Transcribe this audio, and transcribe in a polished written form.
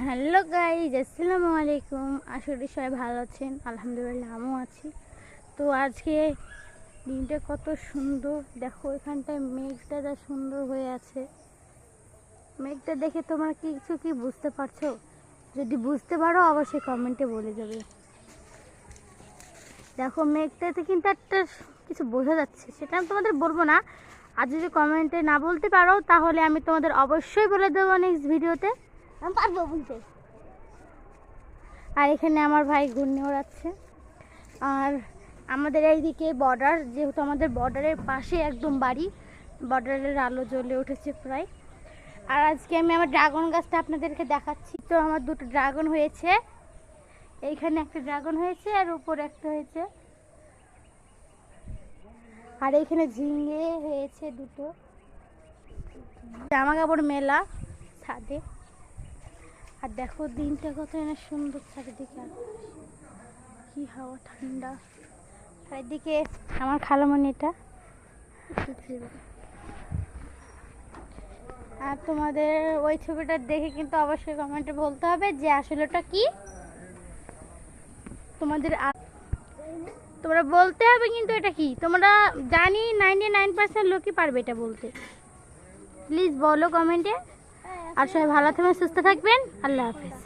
Hello guys, আসসালামু আলাইকুম। আশা করি সবাই ভালো আছেন। আলহামদুলিল্লাহ আমিও আছি। তো আজকে দিনটা কত সুন্দর, দেখো এখানটায় মেঘটা যা সুন্দর হয়ে আছে। মেঘটা দেখে তোমরা কিছু কি বুঝতে পারছো? যদি বুঝতে পারো অবশ্যই কমেন্টে বলে যাবে। দেখো মেঘটাতে কিন্তু একটা কিছু বোঝা যাচ্ছে, সেটা আমি তোমাদের বলবো না। আর যদি কমেন্টে না বলতে পারো তাহলে আমি তোমাদের অবশ্যই বলে দেবো নেক্সট ভিডিওতে। আমি পারবো বলতে। আর এখানে আমার ভাই ঘূর্ণি ওড়াচ্ছে। আর আমাদের এইদিকে বর্ডার, যেহেতু আমাদের বর্ডারের পাশে একদম বাড়ি, বর্ডারের আলো জ্বলে উঠেছে প্রায়। আর আজকে আমি আমার ড্রাগন গাছটা আপনাদেরকে দেখাচ্ছি। তো আমার দুটো ড্রাগন হয়েছে, এইখানে একটা ড্রাগন হয়েছে আর উপরে একটা হয়েছে। আর এইখানে ঝিঙে হয়েছে দুটো। জামা কাপড় মেলা ছাদে। আর দেখো দিনটা কত না সুন্দর, চারিদিকে কি হাওয়া ঠান্ডা। আর এদিকে আমার খালামণিটা। আর তোমাদের ওই ছবিটা দেখে কিন্তু অবশ্যই কমেন্টে বলতে হবে যে আসলে ওটা কি। তোমরা বলতে হবে কিন্তু এটা কি। তোমরা জানি 99% লোকই পারবে এটা বলতে। প্লিজ বলো কমেন্টে। আর সবাই ভালো থাকবেন, সুস্থ থাকবেন। আল্লাহ হাফেজ।